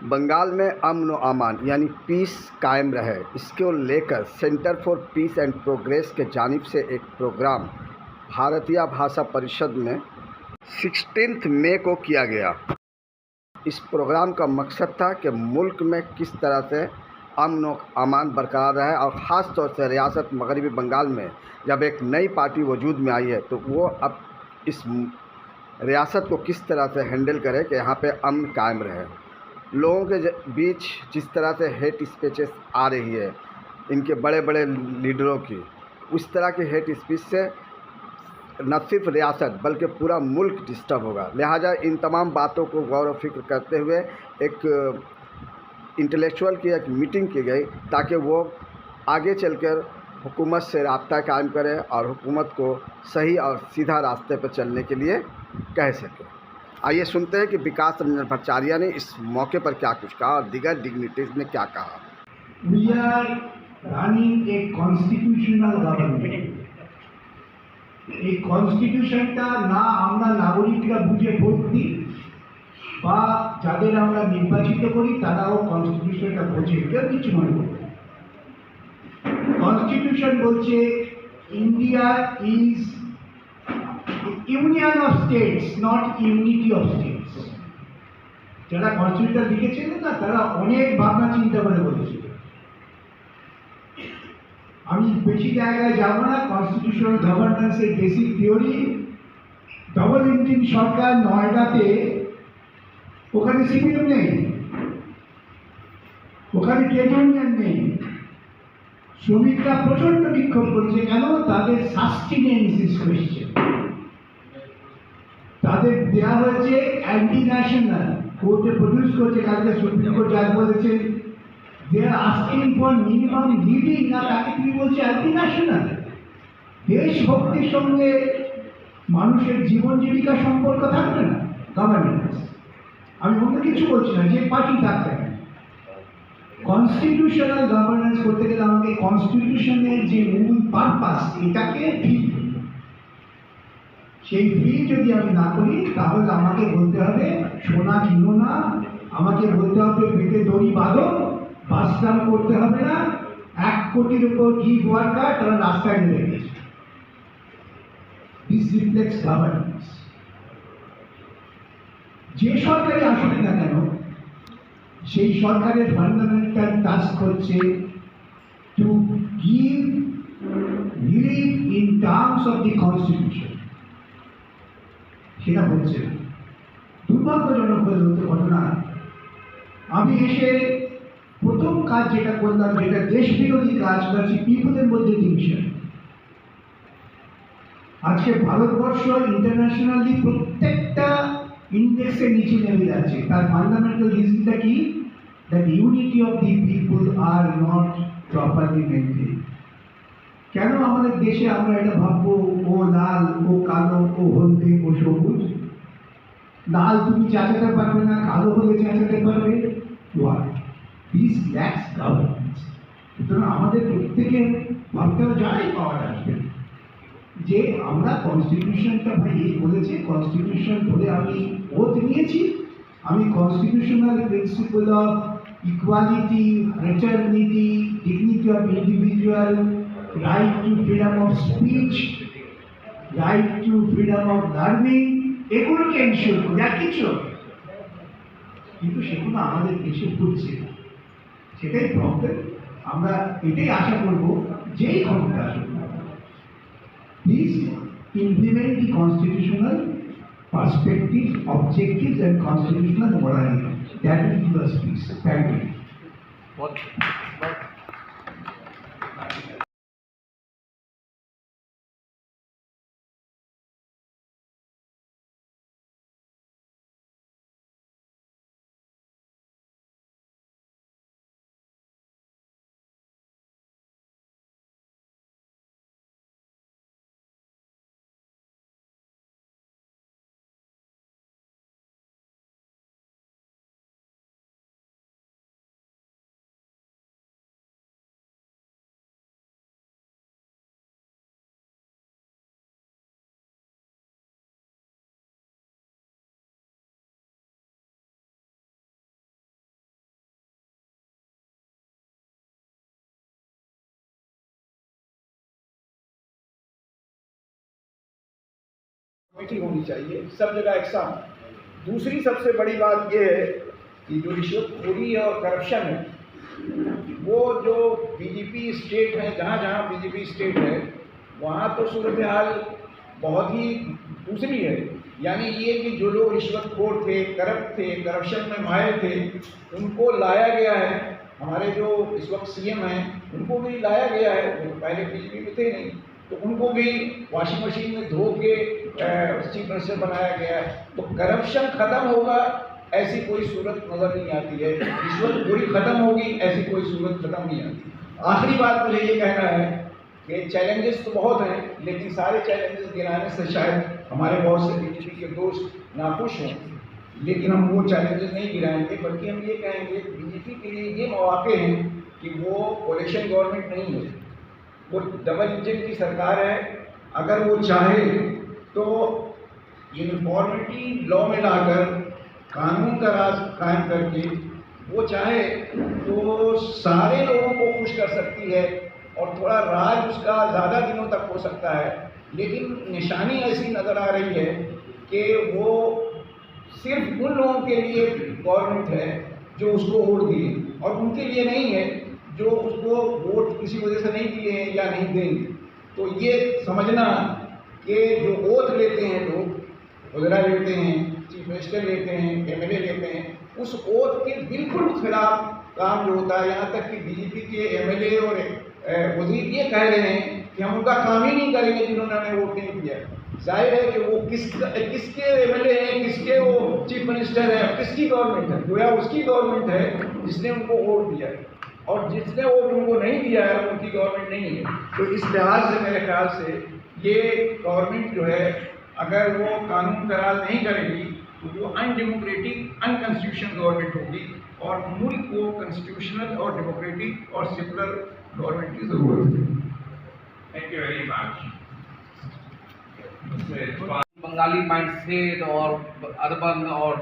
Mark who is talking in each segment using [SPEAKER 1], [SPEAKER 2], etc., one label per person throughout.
[SPEAKER 1] बंगाल में अमन व अमान यानी पीस कायम रहे, इसको लेकर centre for piece and progress के जानिब से एक प्रोग्राम भारतीय भाषा परिषद में 16 मई को किया गया। इस प्रोग्राम का मकसद था कि मुल्क में किस तरह से अमन व अमान बरकरार रहे और ख़ास तौर से रियासत मगरबी बंगाल में जब एक नई पार्टी वजूद में आई है तो वो अब इस रियासत को किस तरह से हैंडल करे कि यहाँ पे अमन कायम रहे। लोगों के बीच जिस तरह से हेट स्पीचेस आ रही है इनके बड़े बड़े लीडरों की, उस तरह की हेट स्पीच से न सिर्फ रियासत बल्कि पूरा मुल्क डिस्टर्ब होगा। लिहाजा इन तमाम बातों को गौर व फिक्र करते हुए एक इंटेलेक्चुअल की एक मीटिंग की गई ताकि वो आगे चलकर हुकूमत से राब्ता कायम करे और हुकूमत को सही और सीधा रास्ते पर चलने के लिए कह सके। आइए सुनते हैं कि विकास रंजन भट्टाचार्य ने इस मौके पर क्या कुछ कहा और दीगर डिग्निटीज ने क्या कहा।
[SPEAKER 2] We are running a constitutional government. এই কনস্টিটিউশনটা না আমরা নাগরিকরা বুঝে ভোট দিই বা যাদের আমরা নির্বাচিত করি তারাও কনস্টিটিউশনটা বোঝে, কেউ কিছু মনে করে। কনস্টিটিউশন বলছে India is union of states, not unity of states. যারা কনস্টিটিউশন লিখেছিলেন না তারা অনেক ভাবনা চিন্তা করে বলেছিল। আমি বেশি জায়গায় যাব না। কনস্টিটিউশনাল গভর্নেন্সের বেসিক থিওরি, ডবল ইঞ্জিন সরকার নয়ডাতে, ওখানে সিপিএম নেই, ওখানে ট্রেড ইউনিয়ন নেই। শ্রমিকরা প্রচন্ড বিক্ষোভ করছে, কেন? তাদের সাস্টেনেন্স কোয়েশ্চেন। তাদের দেওয়া হয়েছে অ্যান্টি ন্যাশনাল, কোর্টে প্রডিউস করছে, কালকে সুপ্রিম কোর্ট জাজ বলেছে they are asking for minimum living, না তাকে কি বলছে অ্যান্টি ন্যাশনাল। দেশভক্তির সঙ্গে মানুষের জীবন জীবিকা সম্পর্ক থাকবে না গভর্নেন্স। আমি অন্য কিছু বলছি না, যে পার্টি থাকবে না। কনস্টিটিউশনাল গভর্নেন্স করতে গেলে আমাকে কনস্টিটিউশনের যে মূল পারপাস এটাকে ফিল, সেই ফিল যদি আমি না করি তাহলে আমাকে বলতে হবে সোনা কিনো না, আমাকে বলতে হবে পেটে দড়ি বাঁধো, বাসস্ট্যান্ড করতে হবে না, 1 কোটির উপর গিগ ওয়ার্কার তারা রাস্তায় নেমে গেছে। This reflects governance. যে সরকারি আসুক না কেন সেই সরকারের ফান্ডামেন্টাল টাস্ক হচ্ছে to give relief in terms of the constitution. সেটা হচ্ছে না। দুর্ভাগ্যজনক হতে ঘটনা, আমি এসে প্রথম কাজ যেটা করলাম, যেটা দেশ বিরোধী কাজ, হচ্ছে পিপলের মধ্যে ডিভিশন। আজকে ভারতবর্ষ ইন্টারন্যাশনালি প্রত্যেকটা ইন্ডেক্সের নিচে নেমে যাচ্ছে। তার ফান্ডামেন্টাল রিজনটা কি? That unity of the people are not properly maintain. কেন আমাদের দেশে আমরা এটা ভাববো ও লাল, ও কালো, ও হলদে, ও সবুজ। লাল তুমি চাচাতে পারবে না, কালো হলে চাচাতে পারবে। ওয়াই? This lakhs governance. সুতরাং আমাদের প্রত্যেকে ভাবতে হবে, যারাই পাওয়ার আসবে, যে আমরা কনস্টিটিউশনটা ভাই এই বলেছে, কনস্টিটিউশন বলে আমি ওথ নিয়েছি, আমি constitutional principle of equality, fraternity, dignity of individual, right to freedom of speech, right to freedom of learning, এগুলোকে এনশিওর করি, আর কিছু। কিন্তু সেগুলো আমাদের দেশে ঘটছে না, সেটাই প্রবলেম। আমরা এটাই আশা করবো যেই ক্ষমতা আসুক না, please implement the constitutional perspectives, objectives and constitutional morality. That will give us peace. Thank you.
[SPEAKER 3] What? Committee होनी चाहिए, सब जगह एक साथ। दूसरी सबसे बड़ी बात ये है कि जो रिश्वतखोरी और करप्शन है, वो जो बीजेपी स्टेट है, जहाँ जहाँ बीजेपी स्टेट है वहाँ तो सूरत हाल बहुत ही दूसरी है। यानी ये कि जो लोग रिश्वतखोर थे, करप्ट थे, करप्शन में माहिर थे, उनको लाया गया है। हमारे जो इस वक्त सीएम हैं उनको भी लाया गया है, वो पहले बीजेपी में थे नहीं, तो उनको भी वॉशिंग मशीन में धो के चीफ मिनिस्टर बनाया गया है। तो करप्शन ख़त्म होगा ऐसी कोई सूरत नज़र नहीं आती है, रिश्वतखोरी ख़त्म होगी ऐसी कोई सूरत ख़त्म नहीं आती। आखिरी बात मुझे ये कहना है कि चैलेंजेस तो बहुत हैं, लेकिन सारे चैलेंजेस गिनाने से शायद हमारे बहुत से बीजेपी के दोस्त नाखुश हों, लेकिन हम वो चैलेंजेस नहीं गिराएंगे, बल्कि हम ये कहेंगे बीजेपी के लिए ये मौके हैं कि वो कोalition गवर्नमेंट नहीं है, वो डबल इंजन की सरकार है। अगर वो चाहे तो यूनिफॉर्मिटी लॉ में लाकर कानून का राज कायम करके वो चाहे तो सारे लोगों को खुश कर सकती है और थोड़ा राज उसका ज़्यादा दिनों तक हो सकता है। लेकिन निशानी ऐसी नज़र आ रही है कि वो सिर्फ उन लोगों के लिए गवर्नमेंट है जो उसको वोट दिए, और उनके लिए नहीं है जो उसको वोट किसी वजह से नहीं दिए हैं या नहीं देंगे। तो ये समझना कि जो ओथ लेते हैं लोग, वज़ीर लेते हैं, चीफ मिनिस्टर लेते हैं, एमएलए लेते हैं, उस ओथ के बिल्कुल खिलाफ काम जो होता है। यहाँ तक कि बीजेपी के एमएलए और वज़ीर ये कह रहे हैं कि हम उनका काम ही नहीं करेंगे जिन्होंने हमें वोट नहीं दिया। जाहिर है कि वो किसके एमएलए हैं, किसके वो चीफ मिनिस्टर है, किसकी गवर्नमेंट है, गोया उसकी गवर्नमेंट है जिसने उनको वोट दिया है, और जिसने वोट उनको नहीं दिया है उनकी गवर्नमेंट नहीं है। तो इस लिहाज से मेरे ख्याल से ये गवर्नमेंट जो है अगर वो कानून का राज नहीं करेगी तो वो अनडेमोक्रेटिक, अनकॉन्स्टिट्यूशनल गवर्नमेंट होगी, और मुल्क को कॉन्स्टिट्यूशनल और डेमोक्रेटिक और सेकुलर गवर्नमेंट की ज़रूरत है।
[SPEAKER 4] Thank you very much.
[SPEAKER 5] Bengali mindset और अर्बन और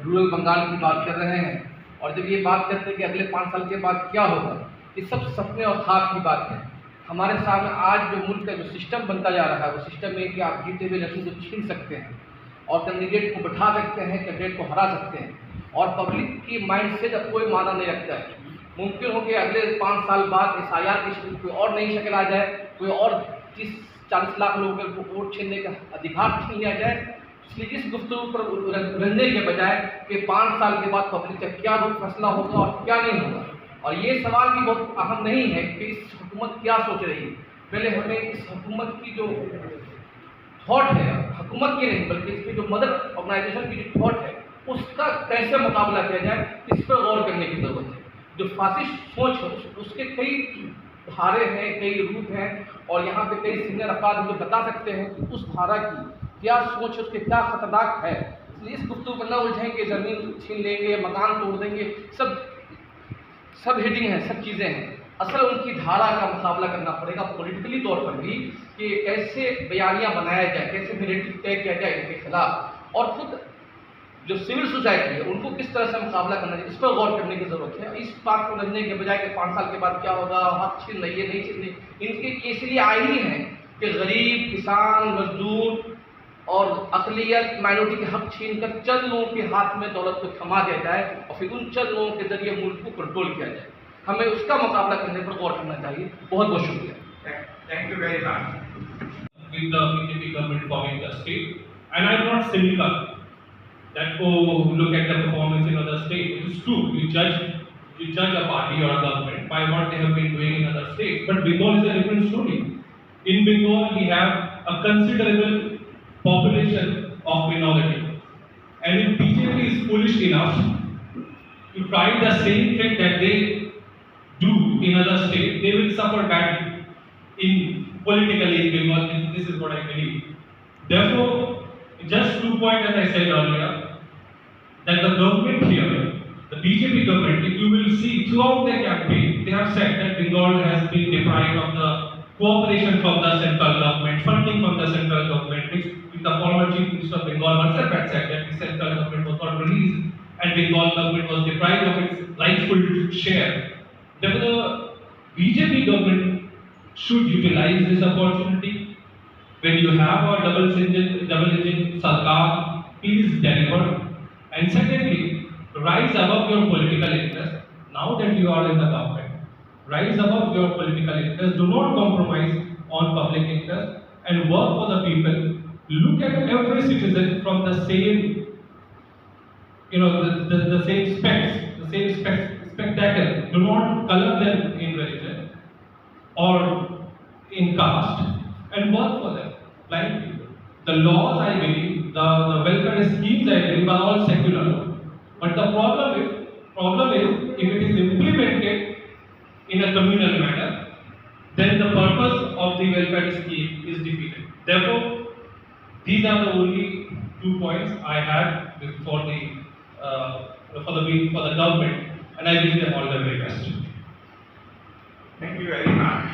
[SPEAKER 5] रूरल बंगाल की बात कर रहे हैं, और जब ये बात करते हैं कि अगले 5 साल के बाद क्या होगा, ये सब सपने और ख्वाब की बात है। हमारे सामने आज जो मुल्क का जो सिस्टम बनता जा रहा है, वो सिस्टम है कि आप जीते हुए इलेक्शन को छीन सकते हैं और कैंडिडेट को बैठा सकते हैं, कैंडिडेट को हरा सकते हैं, और पब्लिक की माइंडसेट अब कोई माना नहीं रखता है। मुमकिन हो कि अगले 5 साल बाद SIR की कोई और नई शक्ल आ जाए, कोई और 30-40 लाख लोगों को वोट छीनने का अधिकार छीन लिया जाए। इसलिए इस गुफ्तगू पर उलझने के बजाय कि 5 साल के बाद पब्लिक का क्या फैसला होगा और क्या नहीं होगा, और ये सवाल भी बहुत अहम नहीं है कि इस हुकूमत क्या सोच रही है। पहले हमें इस हुकूमत की जो थॉट है, हुकूमत की नहीं बल्कि इसकी जो मदर ऑर्गेनाइजेशन की जो थॉट है, उसका कैसे मुकाबला किया जाए, इस पर गौर करने की ज़रूरत है। जो फासिस्ट सोच है उसके कई धारे हैं, कई रूप हैं, और यहाँ पे कई सीनियर अफराद जो बता सकते हैं कि उस धारा की क्या सोच है, उसके क्या खतरनाक है। इसलिए इस गुफ्तगू पर न उलझेंगे, ज़मीन छीन लेंगे, मकान तोड़ देंगे, सब हेडिंग है, सब चीज़ें हैं। असल उनकी धारा का मुकाबला करना पड़ेगा पॉलिटिकली तौर पर भी, कि कैसे बयानियाँ बनाया जाए, कैसे नैरेटिव तय किया जाए इनके खिलाफ, और खुद जो सिविल सोसाइटी है उनको किस तरह से मुकाबला करना चाहिए, इस पर गौर करने की ज़रूरत है। इस बात को उलझने के बजाय कि 5 साल के बाद क्या होगा, हक छीन रही नहीं छीन रही, इनके इसलिए आई ही हैं कि गरीब, किसान, मजदूर और अक़लियत, माइनॉरिटी के हक छीन कर चंद लोगों के हाथ में दौलत को थमा दिया जाए, और फिर उन चंद लोगों के जरिए मुल्क को कंट्रोल किया जाए। हमें उसका मुकाबला करने पर गौर करना चाहिए। बहुत बहुत शुक्रिया।
[SPEAKER 4] Thank you very much. With the BJP government forming the state, and I'm not cynical that look at the performance in other states. It is true, you judge a party or a government by what they have been doing in other states. But Bengal is a different story. In Bengal, we have a considerable population of minority, and if BJP is foolish enough to try the same thing that they do in other states, they will suffer badly politically in Bengal. This is what I believe. Therefore, just 2 points, as I said earlier, that the government here, the BJP government, if you will see throughout their campaign, they have said that Bengal has been deprived of the cooperation from the central government, funding from the central government, which the former Chief Minister of Bengal himself had said that the central government was not released and Bengal government was deprived of its rightful share. Therefore, the BJP government should utilize this opportunity, When you have a double engine sarkar, please deliver. And secondly, rise above your political interest. Now that you are in the government, rise above your political interest. Do not compromise on public interest and work for the people. Look at every citizen from the same, the same specs, the same spectacle. Do not color them in religion or in caste, and work for them, blind people. The laws, I believe, the welfare schemes, I believe, are all secular. But the problem is, if it is implemented in a communal manner, then the purpose of the welfare scheme is defeated. Therefore, these are the only 2 points I had for the government, and I wish them all the very best.
[SPEAKER 6] Thank you very much.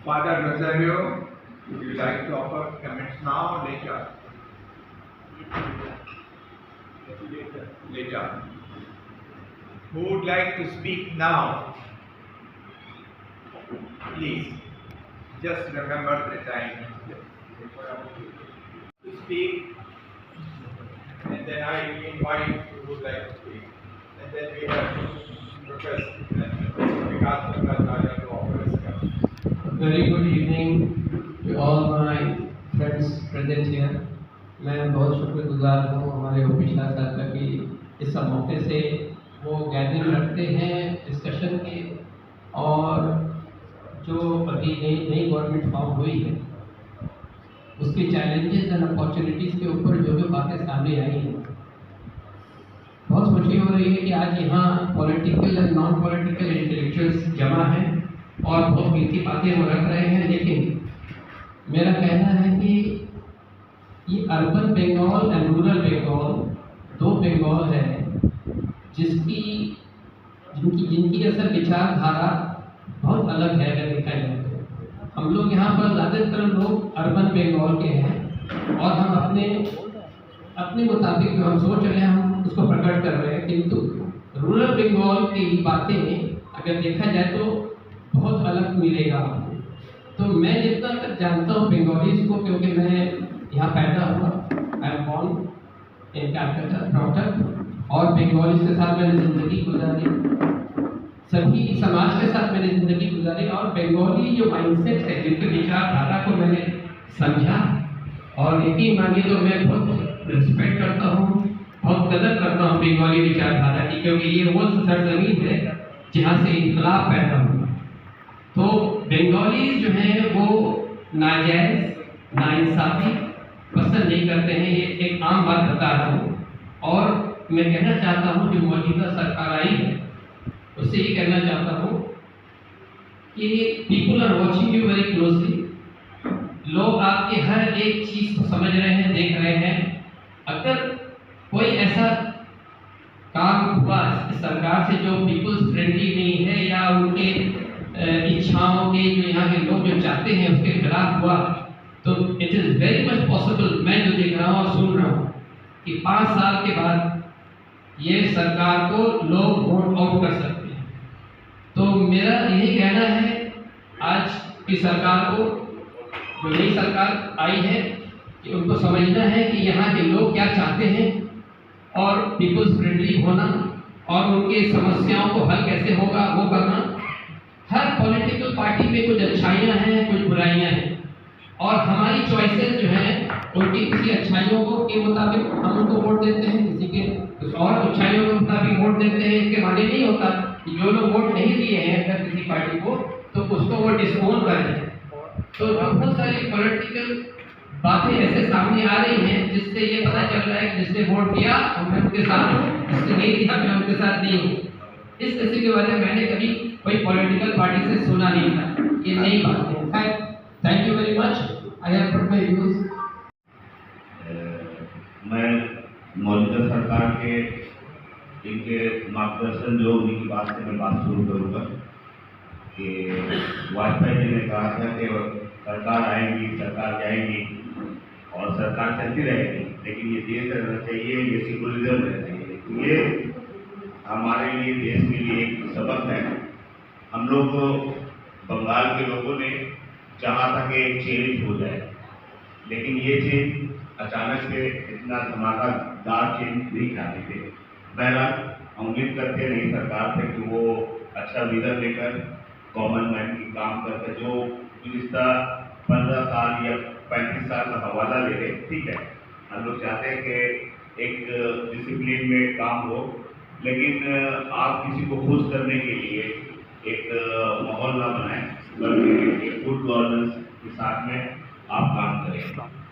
[SPEAKER 6] Father Rosario, would you like to offer comments now or later? Later. Who would like to speak now? Please, just remember the time to speak, and then I invite who would like to speak. And then we have Professor Vikas Bhattacharya to offer his comments.
[SPEAKER 7] Very good evening to all my friends present here. मैं बहुत शुक्रगुजार हूँ हमारे OP Shah साहब का कि इस सब मौके से वो गैदरिंग रखते हैं डिस्कशन के, और जो अभी नई गवर्नमेंट फॉर्म हुई है उसके चैलेंजेस एंड अपॉर्चुनिटीज़ के ऊपर जो बातें सामने आई हैं, बहुत खुशी हो रही है कि आज यहाँ political and non political intellectuals जमा हैं और बहुत मीठी बातें वो रख रहे हैं। लेकिन मेरा कहना है कि ये urban Bengal and rural Bengal दो बंगाल है जिनकी असल विचारधारा बहुत अलग है। अगर देखा जाए तो हम लोग यहाँ पर ज़्यादातर लोग अर्बन बंगाल के हैं और हम अपने मुताबिक जो हम सोच रहे हैं हम उसको प्रकट कर रहे हैं, किंतु रूरल बंगाल की बातें अगर देखा जाए तो बहुत अलग मिलेगा आपको। तो मैं जितना तक जानता हूँ बंगालीज को, क्योंकि मैं यहाँ पैदा हुआ, I am born in Calcutta, brought up, और बंगालीज के साथ मैंने ज़िंदगी गुजारी, सभी समाज के साथ मैंने ज़िंदगी गुजारी, और बंगाली जो माइंडसेट है, जिनकी विचारधारा को मैंने समझा, और यकीन मानिए तो मैं बहुत रिस्पेक्ट करता हूँ, बहुत कदर करता हूँ बंगाली विचारधारा की, क्योंकि ये वो सरजमीन है जहाँ से इनकलाब पैदा हुआ। तो बंगाली जो हैं वो नाजायज़ नाइंसाफ़ी पसंद नहीं करते हैं, ये एक आम बात बता रहा हूँ। और मैं कहना चाहता हूँ जो मौजूदा सरकार आई है उससे ये कहना चाहता हूँ कि people are watching you very closely. लोग आपके हर एक चीज़ को समझ रहे हैं, देख रहे हैं। अगर कोई ऐसा काम हुआ इस सरकार से जो पीपल्स फ्रेंडली नहीं है या उनके इच्छाओं के जो यहाँ के लोग जो चाहते हैं उसके खिलाफ हुआ, तो it is very much possible, मैं जो देख रहा हूँ और सुन रहा हूँ, कि 5 साल के बाद ये सरकार को लोग वोट आउट कर सकते हैं। तो मेरा यही कहना है आज की सरकार को, जो नई सरकार आई है, कि उनको समझना है कि यहाँ के लोग क्या चाहते हैं और पीपल्स फ्रेंडली होना और उनके समस्याओं को हल कैसे होगा वो करना। हर पॉलिटिकल पार्टी में कुछ अच्छाइयाँ हैं, कुछ बुराइयाँ हैं, और हमारी चॉइसेस जो हैं उनकी किसी अच्छाइयों को के मुताबिक हम उनको वोट देते हैं, किसी के कुछ और अच्छाइयों के मुताबिक वोट देते हैं। इसके माने नहीं होता कि जो लोग वोट नहीं दिए हैं अगर किसी पार्टी को तो उसको वो डिसओन करें। तो बहुत सारी पॉलिटिकल बातें ऐसे सामने आ रही हैं जिससे ये पता चल रहा है कि जिसने वोट दिया मैं उनके साथ हूँ, जिसने नहीं दिया मैं उनके साथ नहीं हूँ। इस किसी की वजह मैंने कभी कोई पॉलिटिकल पार्टी से सुना नहीं था, ये नई बात है। Thank you very much, I have put my views.
[SPEAKER 8] मैं मौजूदा सरकार के इनके मार्गदर्शन जो उन्हीं की बात से मैं बात शुरू करूँगा कि वाजपेयी जी ने कहा था कि सरकार आएंगी, सरकार जाएंगी और सरकार चलती रहेगी, लेकिन ये देश रहना चाहिए, ये सेकुलरिज्म रहना चाहिए। ये हमारे लिए, देश के लिए एक सबक है। हम लोग बंगाल के लोगों ने चाहा था कि एक चेंज हो जाए, लेकिन ये चेंज अचानक से इतना धमाकेदार चेंज नहीं चाहते थे। बहरहाल हम उम्मीद करते हैं नई सरकार से कि वो अच्छा विजन लेकर कॉमन मैन की काम करके जो पिछला 15 साल या 35 साल का हवाला ले रहे, ठीक है, हम लोग चाहते हैं कि एक डिसिप्लिन में काम हो, लेकिन आप किसी को खुश करने के लिए एक माहौल ना बनाएं, बल्कि एक गुड गवर्नेंस के साथ में आप काम करें।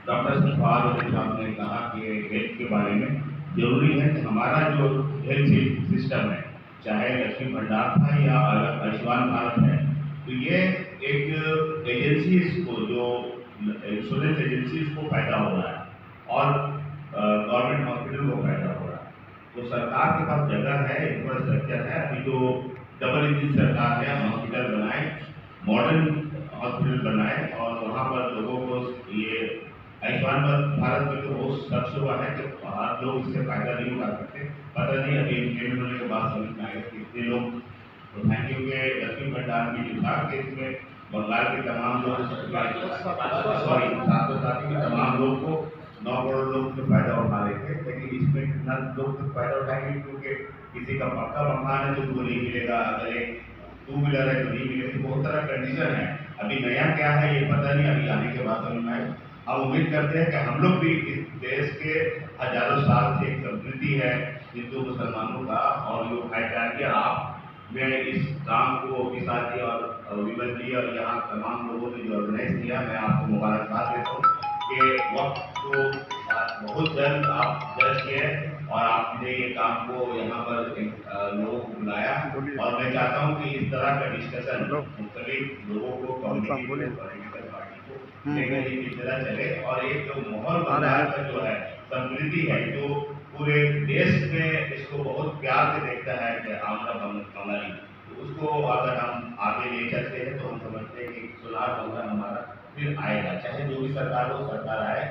[SPEAKER 8] डॉक्टर सफार साहब ने कहा कि हेल्थ के बारे में जरूरी है कि हमारा जो हेल्थ सिस्टम है, चाहे लक्ष्मी भंडार था या आयुष्मान भारत है, तो ये एक एजेंसीज को, जो इंश्योरेंस एजेंसीज को फायदा हो रहा है और गवर्नमेंट हॉस्पिटल को फायदा हो रहा है। तो सरकार के पास जगह है, इंफ्रास्ट्रक्चर है। अभी जो डबल इंजन सरकार है, हॉस्पिटल बनाए, मॉडर्न हॉस्पिटल बनाए और वहाँ पर लोगों को ये आयुष्मान भारत में तो बहुत सख्त हुआ है कि हर लोग इससे फायदा नहीं उठा सकते। पता नहीं अभी इम्प्लीमेंट होने के बाद समझ में आएगा कितने लोग। तो थैंक यू के लक्ष्मी भंडार में लिखा कि इसमें बंगाल के तमाम लोग, सॉरी, साथ ही तमाम लोग को 9 करोड़ लोग तो फायदा उठा रहे थे, लेकिन इसमें कितना लोग तो फायदा उठाएंगे, क्योंकि किसी का पक्का मकान है तो उनको नहीं मिलेगा, अगर एक 2 व्हीलर है तो नहीं मिलेगा। बहुत सारा कंडीशन है। अभी नया क्या है ये पता नहीं, अभी आने के बाद समझ में आए। हम उम्मीद करते हैं कि हम लोग भी इस देश के हजारों साल से एक संस्कृति है हिंदू मुसलमानों का, और जो भाईचारा आप मैं इस काम को विशाल जी और विमल जी और यहाँ तमाम लोगों ने जो ऑर्गेनाइज किया, मैं आपको मुबारकबाद देता हूँ कि वक्त को बहुत जल्द आप जज किए और आपने ये काम को यहाँ पर लोगों को बुलाया। और मैं चाहता हूँ कि इस तरह का डिस्कशन मुख्तलिफ लोगों को, कम्युनिटी को लेकर इस तरह चले, और एक जो माहौल बंगाल का जो है संस्कृति है, जो पूरे देश में इसको बहुत प्यार से देखता है कि आमना बंगाली, तो उसको अगर हम आगे ले चलते हैं तो हम समझते हैं कि सुधार बंगाल हमारा फिर आएगा। चाहे जो भी सरकार हो, सरकार आए,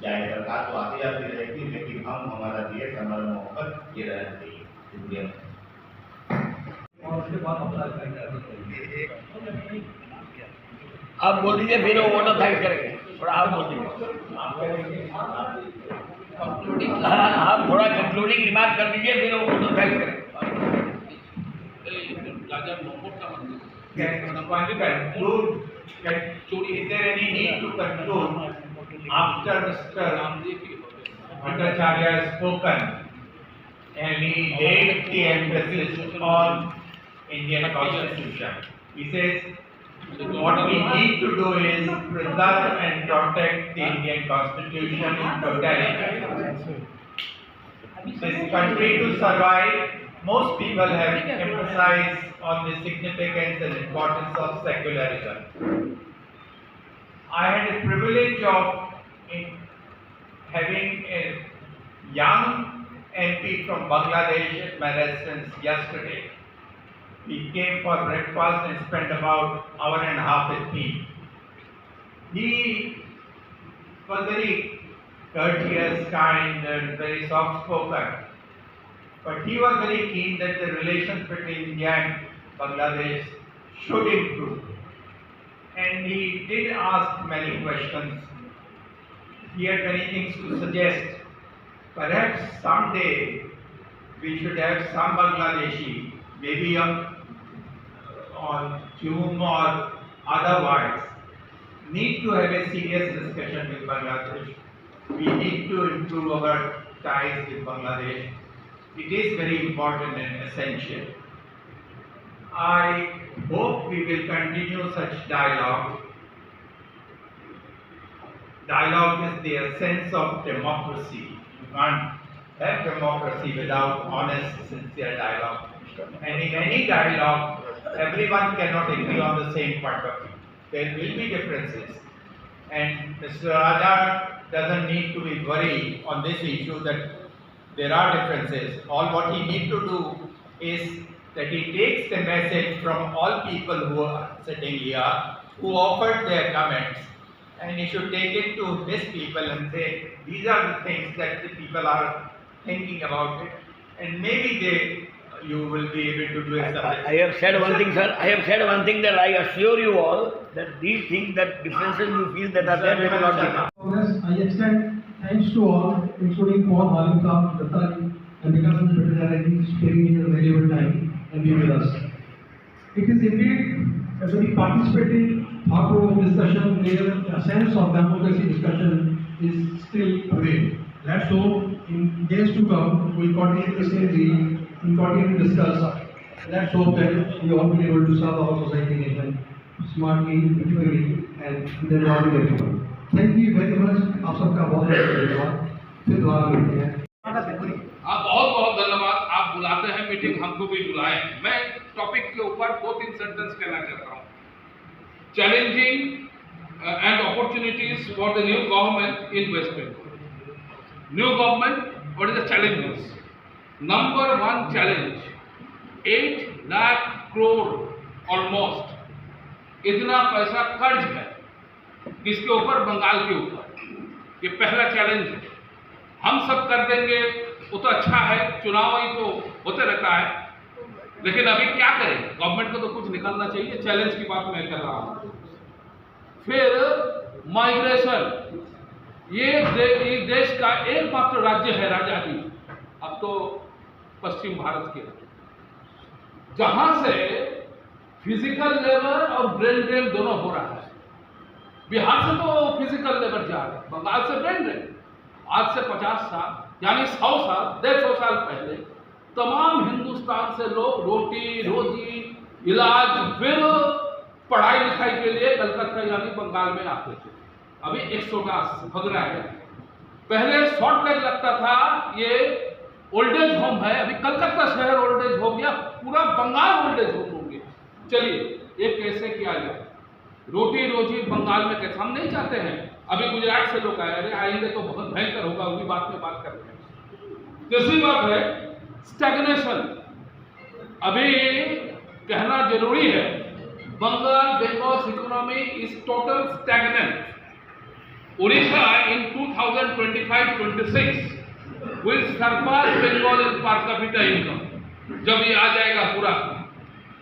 [SPEAKER 8] चाहे सरकार तो आती जाती रहेगी, लेकिन हम, हमारा देश, हमारा मोहब्बत ये रहना चाहिए। शुक्रिया।
[SPEAKER 9] आप बोल दीजिए, फिर वो वोटर थैंक करेंगे। थोड़ा आप बोल दीजिए, आप थोड़ा कंक्लूडिंग रिमार्क कर दीजिए, फिर वो वोटर थैंक करेंगे।
[SPEAKER 6] Is there any need to conclude after Mr. Bhattacharya has spoken and he laid the emphasis on Indian Constitution? He says what we need to do is preserve and protect the Indian Constitution in totality. This country to survive, most people have emphasized on the significance and importance of secularism. I had the privilege of having a young MP from Bangladesh at my residence yesterday. He came for breakfast and spent about an hour and a half with me. He was very courteous, kind, and very soft-spoken. But he was very keen that the relations between India and Bangladesh should improve. And he did ask many questions. He had many things to suggest. Perhaps someday we should have some Bangladeshi, maybe on Zoom or otherwise, need to have a serious discussion with Bangladesh. We need to improve our ties with Bangladesh. It is very important and essential. I hope we will continue such dialogue. Dialogue is the essence of democracy. You can't have democracy without honest, sincere dialogue. And in any dialogue, everyone cannot agree on the same point of view. There will be differences. And Mr. Raja doesn't need to be worried on this issue that there are differences. All what he needs to do is that he takes the message from all people who are sitting here, who offered their comments, and he should take it to his people and say, these are the things that the people are thinking about it, and maybe you will be able to do it.
[SPEAKER 9] I have said one thing, sir. I have said one thing, that I assure you all that these things, that differences you feel that are there, they will not be.
[SPEAKER 2] Congress
[SPEAKER 10] I extend thanks to all, including Paul Halim Saab, Dattari, and Vikas Bhattacharya, sparing me your valuable time and be with us. It is indeed a very participating, thought-provoking discussion where a sense of democracy discussion is still prevail. Let's hope in days to come we'll continue the same way, we'll continue to discuss. Let's hope that we all will be able to serve our society nation smartly, beautifully, and involving everyone. Thank you very much. आप सबका बहुत धन्यवाद. फिर दोबारा मिलते हैं.
[SPEAKER 5] आप बहुत बहुत धन्यवाद. आप बुलाते हैं मीटिंग, हमको भी बुलाए. मैं टॉपिक के ऊपर 2-3 सेंटेंस कहना चाहता हूँ. Challenging and opportunities for the new government in West Bengal. New government, what is the challenges? Number 1 challenge, 8 lakh crore almost, इतना पैसा कर्ज है किसके ऊपर? बंगाल के ऊपर. ये पहला चैलेंज है. हम सब कर देंगे वो तो अच्छा है, चुनाव ही तो होते रहता है, लेकिन अभी क्या करें? गवर्नमेंट को तो कुछ निकलना चाहिए. चैलेंज की बात मैं कर रहा हूं. फिर माइग्रेशन, ये देश का एकमात्र राज्य है राजाजी, अब तो पश्चिम भारत के, जहां से फिजिकल लेबर और ब्रेन ड्रेन दोनों हो रहा है. बिहार से तो फिजिकल लेबर जा रहा है, बंगाल से ब्रेन ड्रेन. आज से 50 साल यानी 100 साल, 150 साल पहले तमाम हिंदुस्तान से लोग रोटी रोजी, इलाज, फिर पढ़ाई लिखाई के लिए कलकत्ता यानी बंगाल में आते थे. अभी एक्सोडस भग रहा है. पहले शॉर्ट कट लगता था, ये ओल्ड एज होम है, अभी कलकत्ता शहर ओल्ड एज हो गया, पूरा बंगाल ओल्ड एज होम हो गया. चलिए ये कैसे किया जाए? रोटी रोजी बंगाल में कैसे? हम नहीं चाहते हैं. अभी गुजरात से लोग आए, अरे आएंगे तो बहुत भयंकर होगा, उसी बात में बात करते हैं. दूसरी बात है स्टैग्नेशन. अभी कहना जरूरी है, Bengal economy is total stagnant. Orissa in 2025-26 will surpass Bengal in per capita income. जब ये आ जाएगा पूरा,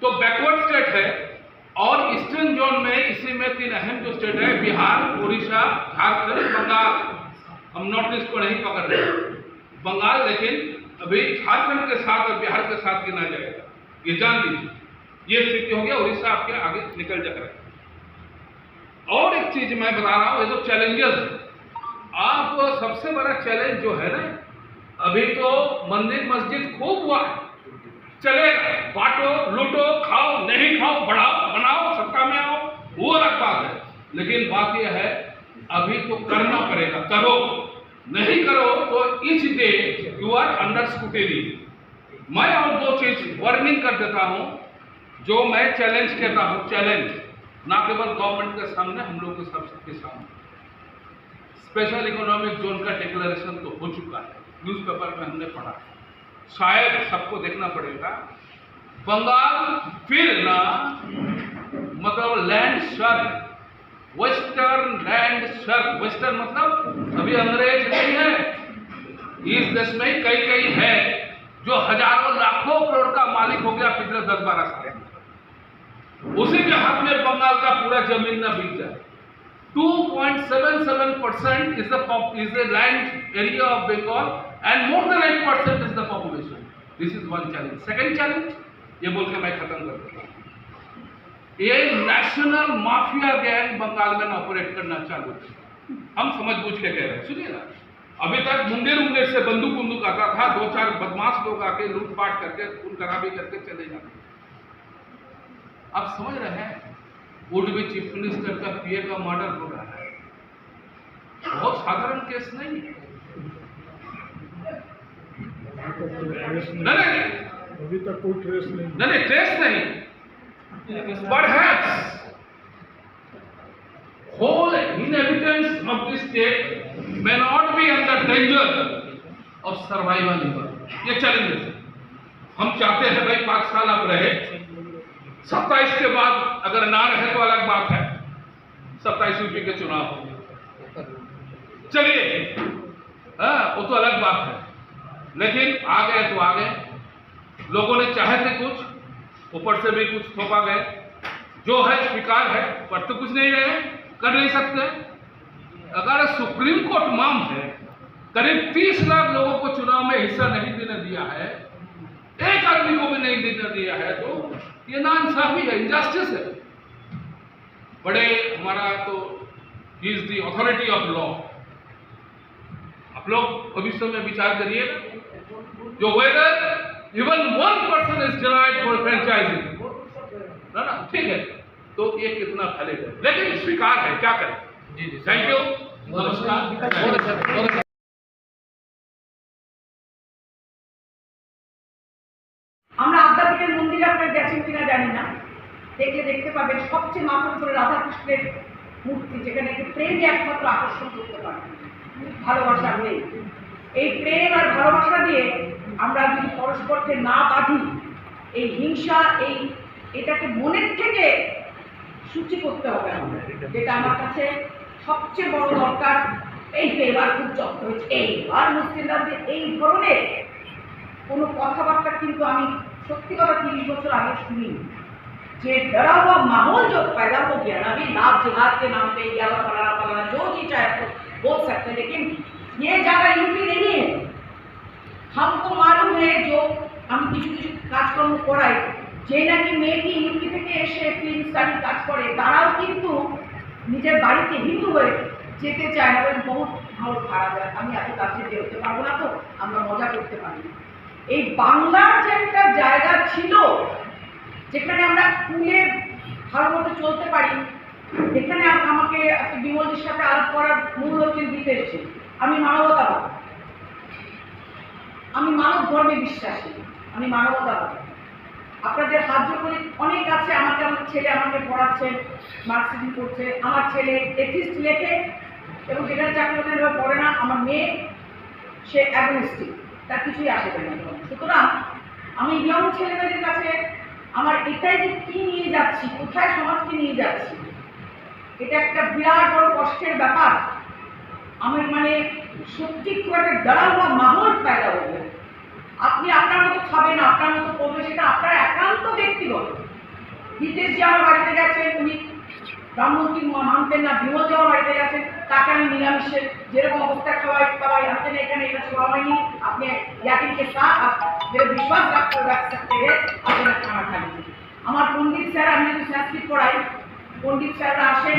[SPEAKER 5] तो बैकवर्ड स्टेट है. और ईस्टर्न जोन में इसी में 3 अहम जो स्टेट है, बिहार, उड़ीसा, झारखंड, बंगाल. हम नॉर्थ ईस्ट को नहीं पकड़ रहे, बंगाल लेकिन अभी झारखंड के साथ और बिहार के साथ गिना जाएगा. ये जान लीजिए, ये स्थिति हो गया. उड़ीसा आपके आगे निकल जा रहा है. और एक चीज मैं बता रहा हूँ, ये तो चैलेंजेस है. आप सबसे बड़ा चैलेंज जो है ना, अभी तो मंदिर मस्जिद खूब हुआ है, चलेगा, बांटो, लूटो, खाओ, नहीं खाओ, बढ़ाओ, बनाओ, सत्ता में आओ, वो अलग बात है. लेकिन बात यह है, अभी तो करना पड़ेगा. करो, नहीं करो तो each day you are under scrutiny. मैं और 2 चीज वार्निंग कर देता हूं, जो मैं चैलेंज कहता हूं. चैलेंज ना केवल गवर्नमेंट के सामने, हम लोग के सबके सामने. स्पेशल इकोनॉमिक जोन का डिक्लेरेशन तो हो चुका है, न्यूज़पेपर में हमने पढ़ा है, शायद सबको देखना पड़ेगा. बंगाल फिर ना, मतलब land shark, western land shark. Western मतलब अभी अंग्रेज नहीं है, इस देश में कई है जो हजारों लाखों करोड़ का मालिक हो गया पिछले 10-12 साल. उसी के हाथ में बंगाल का पूरा जमीन न बिक जाए. 2.77% is the land area of Bengal and more than 8% is the population. This is one challenge. Second challenge, ये बोल के मैं खत्म कर देता हूँ. ये नेशनल माफिया गैंग बंगाल में ऑपरेट करना चालू है. हम समझ बूझ के कह रहे हैं. सुनिए ना, अभी तक मुंडेर से बंदूक आता था, 2-4 बदमाश लोग आके लूटपाट करके खून खराबी करके चले जाते. आप समझ रहे हैं, वुड बी चीफ मिनिस्टर का पीए का मर्डर हो रहा है. बहुत साधारण केस नहीं है. नहीं,
[SPEAKER 10] अभी तक कोई ट्रेस नहीं.
[SPEAKER 5] नहीं, ट्रेस नहीं. Perhaps whole inhabitants of this state may not be under danger of survival even. ये चैलेंज है. हम चाहते हैं भाई 5 साल आप रहे, 27 के बाद अगर ना रहे तो अलग बात है. 27 यूपी के चुनाव होंगे, चलिए, हाँ वो तो अलग बात है. लेकिन आ गए तो आ गए. लोगों ने चाहे थे कुछ, ऊपर से भी कुछ थोपा गए. जो है स्वीकार है, पर तो कुछ नहीं रहे, कर नहीं सकते.
[SPEAKER 11] अगर सुप्रीम कोर्ट माम है, करीब 30 लाख लोगों को चुनाव में हिस्सा नहीं देने दिया है, एक आदमी को भी नहीं देने दिया है, तो ये नाइंसाफी है, इनजस्टिस है। बड़े हमारा तो ही is the authority of law. आप लोग भविष्य में विचार करिए जो whether even 1% is denied for franchising, ना ठीक है, तो ये कितना फैलेगा, लेकिन स्वीकार है, क्या करें। जी जी, थैंक यू, नमस्कार।
[SPEAKER 12] আমরা আদ্যাপীঠের মন্দিরে আপনারা গেছেন কিনা জানি না, দেখলে দেখতে পাবেন সবচেয়ে মাথার উপরে রাধাকৃষ্ণের মূর্তি, যেখানে একটি প্রেমই একমাত্র আকর্ষণ করতে পারে, ভালোবাসা নেই। এই প্রেম আর ভালোবাসা দিয়ে আমরা যদি পরস্পরকে না বাঁধি, এই হিংসা এটাকে মনের থেকে সূচি করতে হবে আমাদের, যেটা আমার কাছে সবচেয়ে বড় দরকার। এই তো এবার খুব যত্ন হয়েছে, এইবার মুসলিমরা যে এই ধরনের কোনো কথাবার্তা কিন্তু আমি সত্যি কথা 30 বছর আগে শুনি। যে डरा हुआ माहौल जो पैदा हो गया ना, अभी लाभ जिहाद के नाम पे या फलाना फलाना जो जी चाहे तो बोल सकते हैं, लेकिन ये जगह यूपी नहीं है। हमको मालूम है जो हम কিছু কিছু কাজকর্ম করাই, যে নাকি মেয়েটি ইউপি থেকে এসে ফিল্ম স্টাডি কাজ করে, তারাও কিন্তু নিজের বাড়িতে হিন্দু হয়ে যেতে চায় না, বহুত ভালো খারাপ হয়। আমি এত কাছে যেতে পারবো না, তো আমরা মজা করতে পারি। এই বাংলার যে একটা জায়গা ছিল যেখানে আমরা খুলে ভালো মতো চলতে পারি, এখানে আমাকে বিমলজির সাথে আলাপ করার মূল লক্ষ্য দিতে এসেছে। আমি মানবতাবাদ, আমি মানব ধর্মে বিশ্বাসী, আমি মানবতাবাদ। আপনাদের সাহায্য করে অনেক আছে, আমার ছেলে আমাকে পড়াচ্ছে, মার্কসিজম করছে, আমার ছেলে এথিস্ট লেখে এবং যেখানে চাকরি পড়ে না, আমার মেয়ে সে অ্যাগনিস্টিক, তার কিছুই আসে না। সুতরাং আমি ইয়ং ছেলেমেয়েদের কাছে আমার এটাই যে কী নিয়ে যাচ্ছি, কোথায় সমাজকে নিয়ে যাচ্ছি, এটা একটা বিরাট বড় কষ্টের ব্যাপার। আমি মানে সত্যি খুব একটা ডরা হওয়া মাহল पैदा হবে। আপনি আপনার মতো খাবেন, আপনার মতো করবেন, সেটা আপনার একান্ত ব্যক্তিগত। হিতেশ যে আমার বাড়িতে গেছেন, উনি ব্রাহ্মণকে মানতেন না, বিমল যে আমার বাড়িতে গেছেন, তাকে আমি নিরামিষের যেরকম অবস্থা খাওয়াই আনতেন, এখানে এটা খাওয়া হয়নি, আপনি ইয়াকিনকে সাথ मेरे विश्वास रख सकते हैं अपना खाना खाने। আমার পণ্ডিত স্যার, আমি যদি সংস্কৃত পড়াই, পণ্ডিত স্যাররা আসে,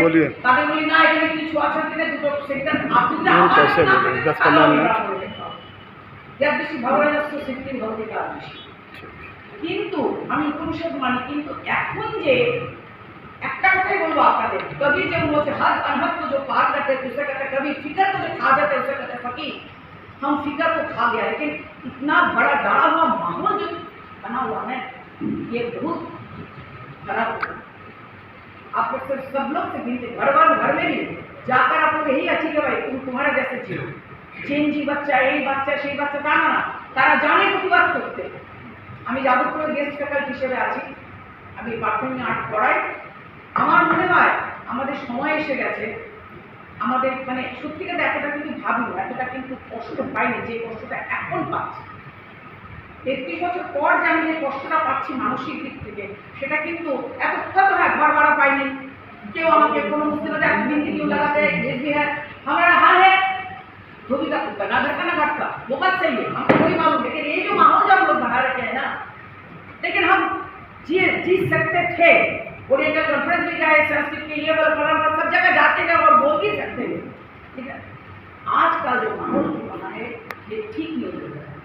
[SPEAKER 12] তাদের বলি না এখানে কিছু ছোঁয়াছাত দিলে দুটো সেক্টর আপনি যার বেশি ভালো লাগছে সেক্টর ভর্তি কাজ। কিন্তু আমি উপনিষদ মানি, কিন্তু এখন যে একটা কথাই বলবো আপনাদের, कभी जब मुझे हर अनहद को जो पार करते हैं उसे कहते हैं, कभी फिक्र को जो खा जाते हैं उसे कहते हैं फकीर। हम फिक्र को खा गया, लेकिन इतना बड़ा डरा हुआ माहौल जो बना हुआ है, ये बहुत खराब है। आप लोग सिर्फ सब लोग से मिलते घर में भी जाकर आप लोग यही अच्छी कि भाई तुम्हारा जैसे जियो, চেঞ্জি বাচ্চা, এই বাচ্চা, সেই বাচ্চা, তা না, তারা জানে প্রতিবাদ করতে। আমি যাদবপুরের গেস্ট ফ্যাকাল্টি হিসেবে আছি, আমি পারফর্মিং আর্ট পড়াই। আমার মনে হয় আমাদের সময় এসে গেছে, আমাদের মানে সত্যিকার এতটা কিন্তু ভাবিনি, এতটা কিন্তু কষ্ট পাইনি যে কষ্টটা এখন পাচ্ছি। 33 বছর পর যে আমি যে কষ্টটা পাচ্ছি মানসিক দিক থেকে, সেটা কিন্তু এত তো হ্যাঁ ঘর ভাড়া পাইনি, কেউ আমাকে কোনো মুসলিমদের বিন্দি क्यों लगाते हैं, ये भी है हमारा हाल है, धोबी का कुत्ता ना घर का ना घाट का, वो बात सही है, हमको वही मालूम। लेकिन ये जो माहौल जो हम लोग बना रखे हैं ना, लेकिन हम जी सकते थे। ओरिएंटल कॉन्फ्रेंस भी गए, संस्कृत के लिए सब जगह जाते हैं और बोल भी सकते हैं, ठीक है। आज का जो माहौल बना है ये ठीक नहीं हो रहा है,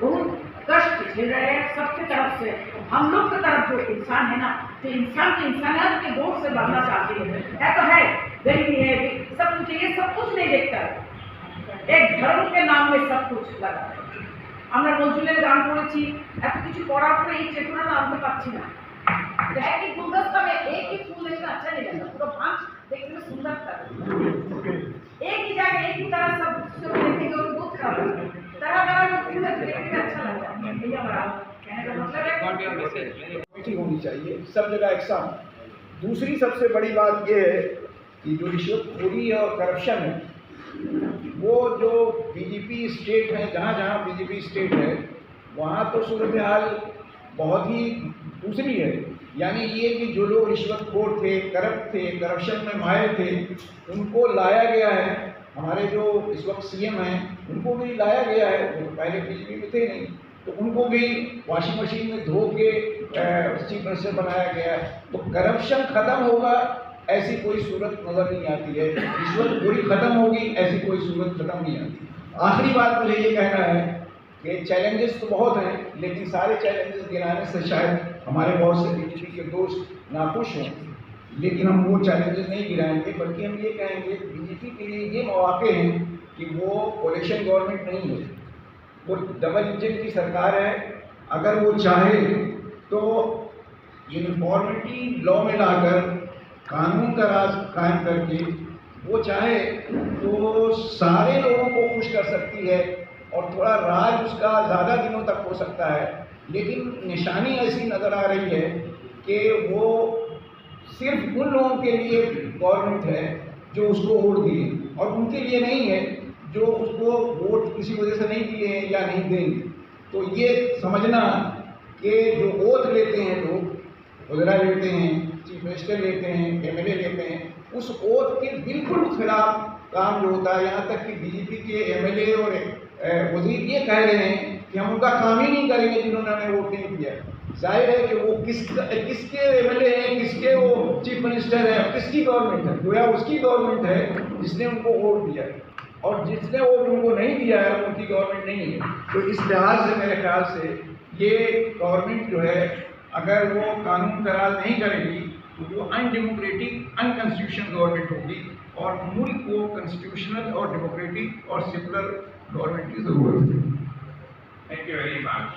[SPEAKER 12] बहुत कष्ट झेल रहे हैं सबके तरफ से। हम लोग की तरफ जो इंसान है ना, तो इंसान की इंसानियत के दोष से बढ़ना चाहती है तो है, गरीबी है, सब कुछ, ये सब कुछ नहीं देखता है, एक धर्म के नाम में सब कुछ लगा है। আমরা নজরুলের গান পড়েছি, এত কিছু পড়ার পরে এই চেতনাটা আনতে পারছি না। एक ही गुलदस्ता में एक ही फूल देखना अच्छा नहीं लगता, पूरा भांज देखने में सुंदर लगता है। एक ही जगह एक ही तरह सब देखेंगे तो बहुत खराब लगता है, तरह तरह के फूल देखने में अच्छा लगता है। भैया हमारा कहने का मतलब है
[SPEAKER 3] कमेटी होनी चाहिए सब जगह एक साथ। दूसरी सबसे बड़ी बात ये है कि जो रिश्वतखोरी और करप्शन है, वो जो बीजेपी स्टेट है, जहाँ जहाँ बीजेपी स्टेट है, वहाँ तो सूरत हाल बहुत ही दूसरी है। यानी ये कि जो लोग रिश्वतखोर थे, करप्ट थे, करप्शन में माहिर थे, उनको लाया गया है। हमारे जो इस वक्त सीएम हैं उनको भी लाया गया है, वो पहले बीजेपी में थे नहीं, तो उनको भी वॉशिंग मशीन में धो के चीफ मिनिस्टर बनाया गया है। तो करप्शन खत्म होगा ऐसी कोई सूरत नज़र नहीं आती है, रिश्वतखोरी खत्म होगी ऐसी कोई सूरत खत्म नहीं आती। आखिरी बात मुझे ये कहना है कि चैलेंजेस तो बहुत हैं, लेकिन सारे चैलेंजेस गिराने से शायद हमारे बहुत से बीजेपी के दोस्त नाखुश हों, लेकिन हम वो चैलेंजेस नहीं गिराएंगे, बल्कि हम ये कहेंगे बीजेपी के लिए ये मौके हैं कि वो कोalition गवर्नमेंट नहीं है, वो डबल इंजन की सरकार है। अगर वो चाहे तो यूनिफॉर्मिटी लॉ में लाकर कानून का राज कायम करके वो चाहे तो सारे लोगों को खुश कर सकती है और थोड़ा राज उसका ज़्यादा दिनों तक हो सकता है। लेकिन निशानी ऐसी नज़र आ रही है कि वो सिर्फ उन लोगों के लिए गवर्नमेंट है जो उसको वोट दिए, और उनके लिए नहीं है जो उसको वोट किसी वजह से नहीं दिए हैं या नहीं देंगे। तो ये समझना कि जो ओथ लेते हैं लोग, वज़ीरा लेते हैं, चीफ मिनिस्टर लेते हैं, एमएलए लेते हैं, उस ओथ के बिल्कुल खिलाफ काम जो होता है। यहाँ तक कि बीजेपी के एमएलए और वजीर ये कह रहे हैं कि हम उनका काम ही नहीं करेंगे जिन्होंने हमें वोट नहीं दिया। जाहिर है कि वो किसके एमएलए हैं, किसके वो चीफ मिनिस्टर है, किसकी गवर्नमेंट है, गोया उसकी गवर्नमेंट है जिसने उनको वोट दिया, और जिसने वोट उनको नहीं दिया है उनकी गवर्नमेंट नहीं है। तो इस लिहाज से मेरे ख्याल से ये गवर्नमेंट जो है अगर वो कानून का राज नहीं करेगी तो वो अनडेमोक्रेटिक, अनकॉन्स्टिट्यूशनल गवर्नमेंट होगी, और मुल्क को कॉन्स्टिट्यूशनल और डेमोक्रेटिक और सेकुलर गवर्नमेंट की ज़रूरत है।
[SPEAKER 6] Thank you very much.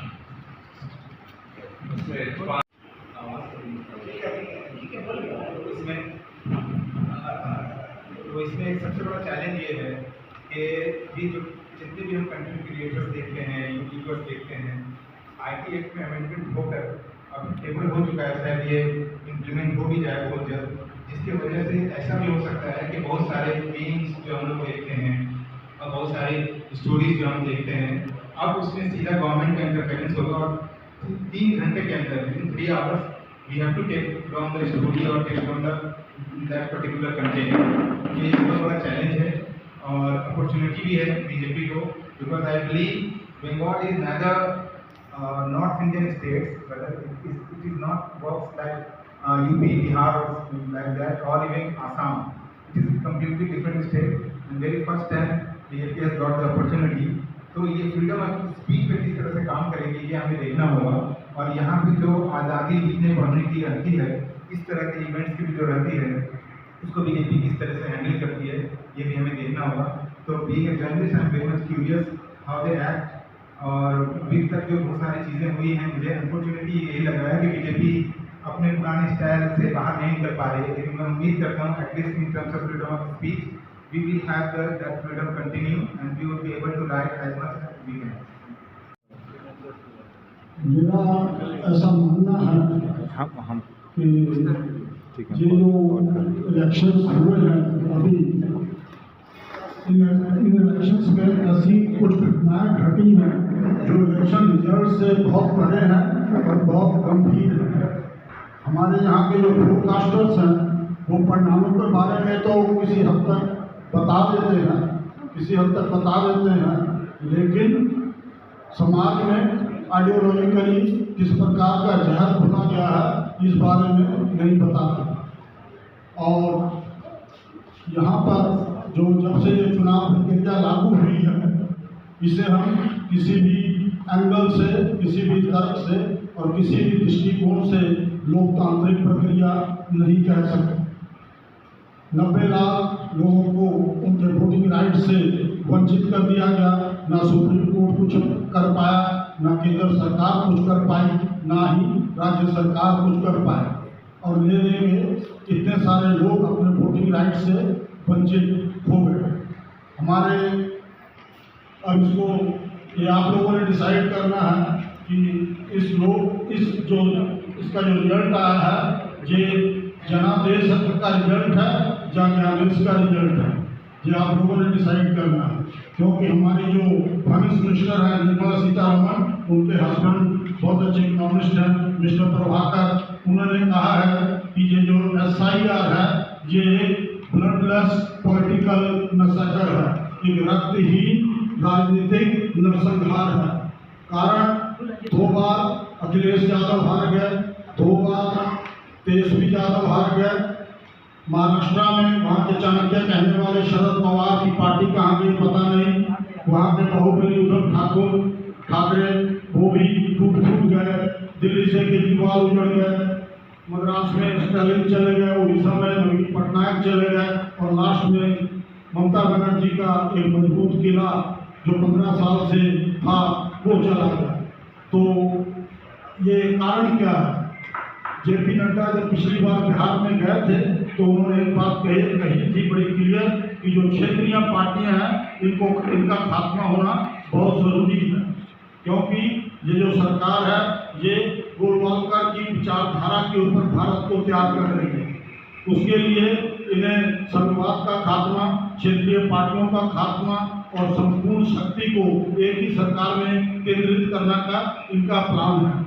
[SPEAKER 10] इसमें सबसे बड़ा चैलेंज ये है कि ये जो जितने भी हम कंटेंट क्रिएटर्स देखते हैं, यूट्यूबर्स देखते हैं, IT एक्ट में अमेंडमेंट होकर अब टेबल हो चुका है, शायद ये इम्प्लीमेंट हो भी जाए बहुत जल्द, जिसकी वजह से ऐसा भी हो सकता है कि बहुत सारे मीम्स जो हम लोग देखते हैं और बहुत सारी स्टोरीज जो हम देखते हैं, अब उसमें सीधा गवर्नमेंट का इंटरफेरेंस होगा और 3 घंटे के अंदर, in 3 hours we have to take from the story और take from that particular content. ये बहुत बड़ा चैलेंज है और अपॉर्चुनिटी भी है बीजेपी को, because I believe Bengal is neither north Indian states, but it is not works like UP, Bihar like that, और even Assam. It is completely different state and very first time BJP has got the opportunity. तो ये freedom of speech पे किस तरह से काम करेगी ये हमें देखना होगा, और यहाँ पे जो आज़ादी लिखने पढ़ने की रहती है, इस तरह के इवेंट्स की भी जो रहती है, उसको बीजेपी किस तरह से हैंडल करती है ये भी हमें देखना होगा। तो being a journalist I am very much curious how they act, और अभी तक जो बहुत सारी चीज़ें हुई हैं, मुझे अनफॉर्चुनेटली यही लग रहा है कि बीजेपी अपने पुराने स्टाइल से बाहर नहीं निकल पा रही है, लेकिन मैं उम्मीद करता हूँ at least in terms of freedom of speech we will have that freedom continue and we will be able to write as much as we can.
[SPEAKER 13] मेरा ऐसा मानना है कि ये जो इलेक्शंस हुए हैं अभी, इन इलेक्शंस में ऐसी कुछ घटनाएं घटी हैं जो इलेक्शन रिजल्ट से बहुत परे हैं और बहुत गंभीर हैं। हमारे यहाँ के जो ब्रॉडकास्टर्स हैं वो परिणामों के बारे में तो किसी हद तक बता देते हैं, लेकिन समाज में आइडियोलॉजिकली किस प्रकार का जहर घुला गया है इस बारे में नहीं बताते। और यहाँ पर जो जब से ये चुनाव प्रक्रिया लागू हुई है, इसे हम किसी भी एंगल से, किसी भी तर्क से और किसी भी दृष्टिकोण से लोकतांत्रिक प्रक्रिया नहीं कह सकते। 90 लाख लोगों को उनके वोटिंग राइट से वंचित कर दिया गया, ना सुप्रीम कोर्ट कुछ कर पाया, ना केंद्र सरकार कुछ कर पाई, ना ही राज्य सरकार कुछ कर पाए, और ले इतने सारे लोग अपने वोटिंग राइट से वंचित हो गए। हमारे अब इसको ये आप लोगों ने डिसाइड करना है कि इसका जो रिजल्ट आया है ये जनादेश का रिजल्ट है या ज्ञानेश का रिजल्ट है, ये आप लोगों ने डिसाइड करना है। क्योंकि हमारी जो फाइनेंस मिनिस्टर है निर्मला सीतारमण, उनके हस्बैंड बहुत अच्छे इकोनॉमिस्ट हैं मिस्टर प्रभाकर, उन्होंने कहा है कि ये जो SIR है ये ब्लडलेस पॉलिटिकल मैसेकर है, एक रक्तहीन राजनीतिक नरसंहार है। कारण 2 बार अखिलेश यादव हार गए, 2 बार तेजस्वी यादव हार गए। महाराष्ट्र में वहाँ के चाणक्य कहने वाले शरद पवार की पार्टी कहाँ गई पता नहीं, वहाँ के बाहुबली उद्धव ठाकरे वो भी टूट गए, दिल्ली से केजरीवाल उजड़ गए, मद्रास में स्टालिन चले गए, उड़ीसा में नवीन पटनायक चले गए और लास्ट में ममता बनर्जी का एक मजबूत किला जो 15 साल से था वो चला गया। तो ये कारण क्या है? JP नड्डा जब पिछली बार बिहार में गए थे तो उन्होंने एक बात कही थी बड़ी क्लियर कि जो क्षेत्रीय पार्टियां हैं इनका खात्मा होना बहुत ज़रूरी है, क्योंकि ये जो सरकार है ये गोलवालकर की विचारधारा के ऊपर भारत को तैयार कर रही है। उसके लिए इन्हें संघवाद का खात्मा, क्षेत्रीय पार्टियों का खात्मा और संपूर्ण शक्ति को एक ही सरकार में केंद्रित करने का इनका प्लान है।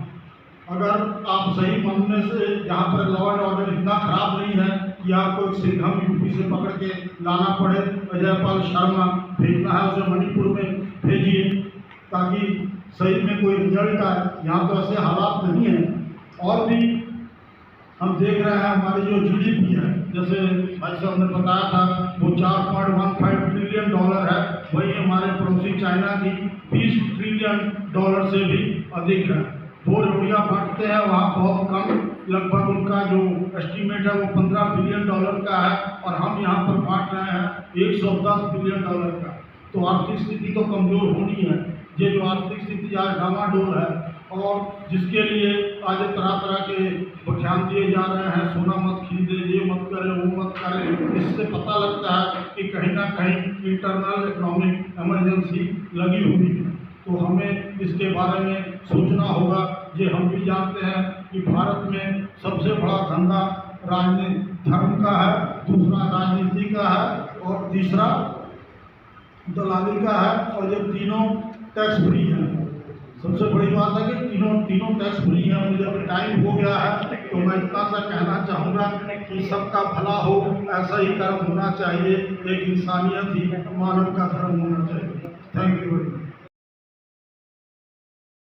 [SPEAKER 13] अगर आप सही मानने से यहाँ पर लॉ एंड ऑर्डर इतना खराब नहीं है कि आपको एक सिंघम यूपी से पकड़ के लाना पड़े, अजयपाल शर्मा भेजना है उसे मणिपुर में भेजिए ताकि सही में कोई रिजल्ट आए। यहाँ तो ऐसे हालात नहीं हैं। और भी हम देख रहे हैं हमारी जो GDP है, जैसे भाई साहब ने बताया था वो $4.15 ट्रिलियन है, वही हमारे पड़ोसी चाइना की $20 ट्रिलियन से भी अधिक है। वो रोटियाँ बांटते हैं वहाँ बहुत कम, लगभग उनका जो एस्टीमेट है वो $15 बिलियन का है और हम यहाँ पर बांट रहे हैं $110 बिलियन का। तो आर्थिक स्थिति तो कमज़ोर होनी है। ये जो आर्थिक स्थिति आज डामाडोल है और जिसके लिए आज तरह तरह के बयान दिए जा रहे हैं, सोना मत खरीदे, ये मत करें, वो मत करें, इससे पता लगता है कि कहीं ना कहीं इंटरनल इकोनॉमिक इमरजेंसी लगी हुई है। तो हमें इसके बारे में सोचना होगा। ये हम भी जानते हैं कि भारत में सबसे बड़ा धंधा राजनीति धर्म का है, दूसरा राजनीति का है और तीसरा दलाली का है, और ये तीनों टैक्स फ्री है। सबसे बड़ी बात है कि तीनों टैक्स फ्री है। मुझे जब टाइम हो गया है तो मैं इतना सा कहना चाहूँगा कि सबका भला हो, ऐसा ही कर्म होना चाहिए, एक इंसानियत ही मानव का धर्म होना चाहिए। Thank you.